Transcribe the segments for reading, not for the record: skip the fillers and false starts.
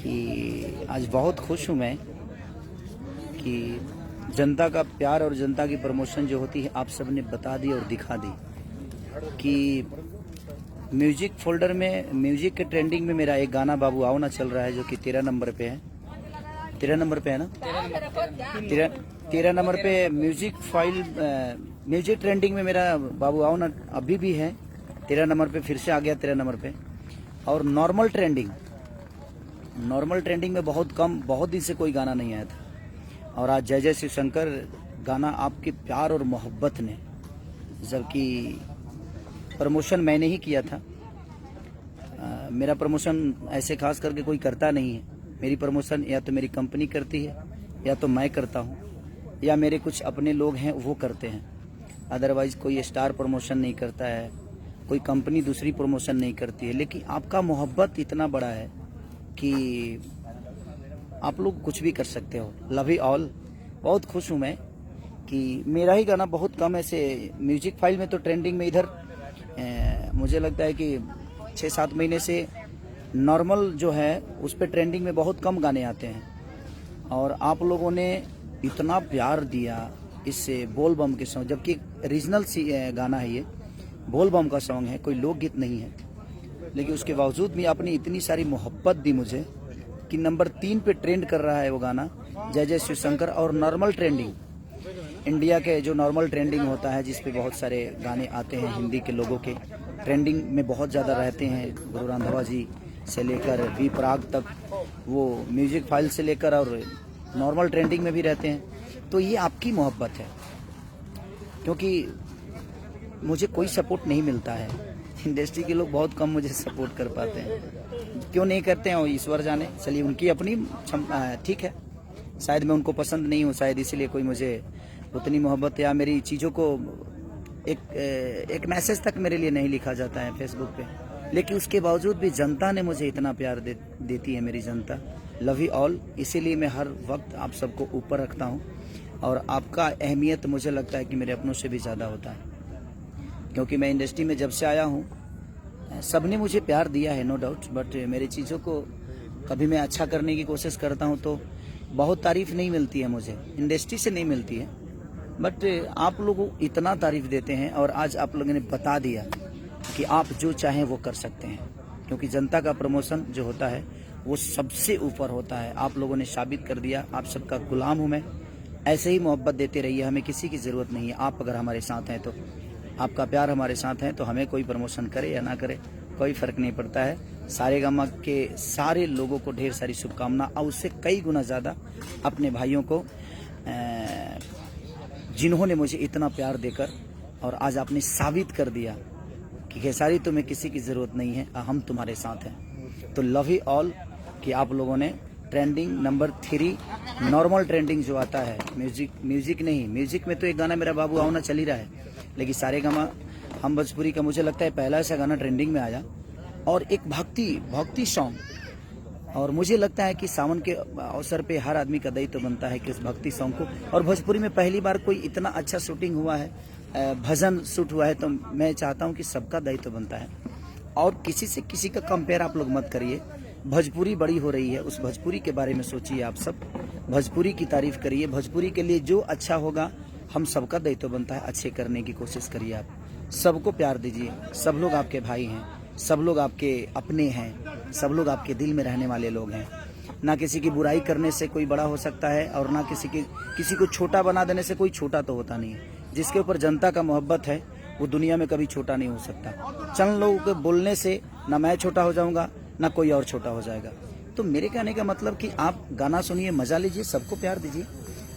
कि आज बहुत खुश हूँ मैं कि जनता का प्यार और जनता की प्रमोशन जो होती है आप सब ने बता दी और दिखा दी कि म्यूजिक फोल्डर में म्यूजिक के ट्रेंडिंग में मेरा एक गाना बाबू आओ ना चल रहा है जो कि 13 नंबर पे है। 13 नंबर पे है ना, 13 नंबर पे म्यूजिक फाइल म्यूजिक ट्रेंडिंग में मेरा बाबू आओ ना अभी भी है 13 नंबर पे, फिर से आ गया 13 नंबर पे। और नॉर्मल ट्रेंडिंग में बहुत दिन से कोई गाना नहीं आया था और आज जय जय शिव शंकर गाना आपके प्यार और मोहब्बत ने, जबकि प्रमोशन मैंने ही किया था। मेरा प्रमोशन ऐसे खास करके कोई करता नहीं है। मेरी प्रमोशन या तो मेरी कंपनी करती है या तो मैं करता हूँ या मेरे कुछ अपने लोग हैं वो करते हैं। अदरवाइज कोई स्टार प्रमोशन नहीं करता है, कोई कंपनी दूसरी प्रमोशन नहीं करती है। लेकिन आपका मोहब्बत इतना बड़ा है कि आप लोग कुछ भी कर सकते हो। Love you all. बहुत खुश हूँ मैं कि मेरा ही गाना बहुत कम ऐसे म्यूजिक फाइल में तो ट्रेंडिंग में इधर मुझे लगता है कि 6-7 महीने से नॉर्मल जो है उस पर ट्रेंडिंग में बहुत कम गाने आते हैं और आप लोगों ने इतना प्यार दिया इससे बोल बम के सॉन्ग, जबकि रीजनल गाना है ये, बोल बम का सॉन्ग है, कोई लोकगीत नहीं है। लेकिन उसके बावजूद भी आपने इतनी सारी मोहब्बत दी मुझे कि नंबर 3 पे ट्रेंड कर रहा है वो गाना जय जय शिव शंकर। और नॉर्मल ट्रेंडिंग इंडिया के जो नॉर्मल ट्रेंडिंग होता है जिस पे बहुत सारे गाने आते हैं हिंदी के लोगों के, ट्रेंडिंग में बहुत ज़्यादा रहते हैं। गुरु रंधावा जी से लेकर वी प्राग तक, वो म्यूजिक फाइल से लेकर और नॉर्मल ट्रेंडिंग में भी रहते हैं। तो ये आपकी मोहब्बत है, क्योंकि मुझे कोई सपोर्ट नहीं मिलता है। इंडस्ट्री के लोग बहुत कम मुझे सपोर्ट कर पाते हैं। क्यों नहीं करते हैं वो ईश्वर जाने। चलिए उनकी अपनी ठीक है, शायद मैं उनको पसंद नहीं हूँ, शायद इसीलिए कोई मुझे उतनी मोहब्बत या मेरी चीज़ों को एक मैसेज तक मेरे लिए नहीं लिखा जाता है फेसबुक पे। लेकिन उसके बावजूद भी जनता ने मुझे इतना प्यार देती है मेरी जनता। Love you all. इसीलिए मैं हर वक्त आप सबको ऊपर रखता हूँ और आपका अहमियत मुझे लगता है कि मेरे अपनों से भी ज़्यादा होता है, क्योंकि मैं इंडस्ट्री में जब से आया हूँ सबने मुझे प्यार दिया है नो डाउट, बट मेरी चीज़ों को कभी मैं अच्छा करने की कोशिश करता हूँ तो बहुत तारीफ नहीं मिलती है मुझे, इंडस्ट्री से नहीं मिलती है। बट आप लोगों इतना तारीफ देते हैं और आज आप लोगों ने बता दिया कि आप जो चाहें वो कर सकते हैं, क्योंकि जनता का प्रमोशन जो होता है वो सबसे ऊपर होता है। आप लोगों ने साबित कर दिया। आप सबका गुलाम हूँ मैं। ऐसे ही मोहब्बत देते रहिए, हमें किसी की ज़रूरत नहीं है। आप अगर हमारे साथ हैं तो, आपका प्यार हमारे साथ है तो हमें कोई प्रमोशन करे या ना करे कोई फ़र्क नहीं पड़ता है। सारेगामा के सारे लोगों को ढेर सारी शुभकामना और उससे कई गुना ज़्यादा अपने भाइयों को जिन्होंने मुझे इतना प्यार देकर और आज आपने साबित कर दिया कि खेसारी तुम्हें किसी की ज़रूरत नहीं है, हम तुम्हारे साथ हैं। तो लव यू ऑल कि आप लोगों ने ट्रेंडिंग नंबर 3 नॉर्मल ट्रेंडिंग जो आता है म्यूजिक नहीं, म्यूजिक में तो एक गाना मेरा बाबू आओ ना चल ही रहा है, लेकिन सारेगामा हम भोजपुरी का मुझे लगता है पहला ऐसा गाना ट्रेंडिंग में आया और एक भक्ति सॉन्ग। और मुझे लगता है कि सावन के अवसर पे हर आदमी का दायित्व बनता है कि उस भक्ति सॉन्ग को, और भोजपुरी में पहली बार कोई इतना अच्छा शूटिंग हुआ है, भजन शूट हुआ है, तो मैं चाहता हूं कि सबका दायित्व बनता है और किसी से किसी का कंपेयर आप लोग मत करिए। भोजपुरी बड़ी हो रही है, उस भोजपुरी के बारे में सोचिए। आप सब भोजपुरी की तारीफ करिए। भोजपुरी के लिए जो अच्छा होगा हम सबका दायित्व बनता है, अच्छे करने की कोशिश करिए। आप सबको प्यार दीजिए। सब लोग आपके भाई हैं, सब लोग आपके अपने हैं, सब लोग आपके दिल में रहने वाले लोग हैं। ना किसी की बुराई करने से कोई बड़ा हो सकता है और ना किसी को छोटा बना देने से कोई छोटा तो होता नहीं है। जिसके ऊपर जनता का मोहब्बत है वो दुनिया में कभी छोटा नहीं हो सकता। चंद लोगों के बोलने से ना मैं छोटा हो जाऊंगा ना कोई और छोटा हो जाएगा। तो मेरे कहने का मतलब कि आप गाना सुनिए, मजा लीजिए, सबको प्यार दीजिए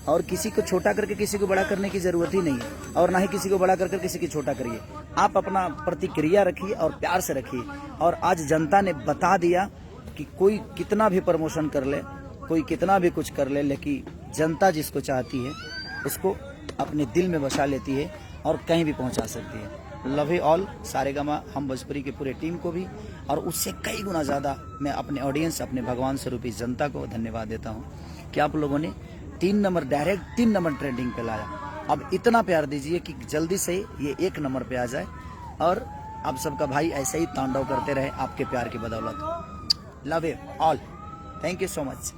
और किसी को छोटा करके किसी को बड़ा करने की जरूरत ही नहीं है और ना ही किसी को बड़ा करके किसी की छोटा करिए। आप अपना प्रतिक्रिया रखिए और प्यार से रखिए। और आज जनता ने बता दिया कि कोई कितना भी प्रमोशन कर ले, कोई कितना भी कुछ कर ले, लेकिन जनता जिसको चाहती है उसको अपने दिल में बसा लेती है और कहीं भी पहुंचा सकती है। Love you all. सारेगामा हम भोजपुरी के पूरे टीम को भी और उससे कई गुना ज़्यादा मैं अपने ऑडियंस, अपने भगवान स्वरूपी जनता को धन्यवाद देता हूँ कि आप लोगों ने 3 नंबर डायरेक्ट 3 नंबर ट्रेंडिंग पे लाया। अब इतना प्यार दीजिए कि जल्दी से ये 1 नंबर पे आ जाए और आप सबका भाई ऐसे ही तांडव करते रहे आपके प्यार की बदौलत। Love you all. Thank you so much.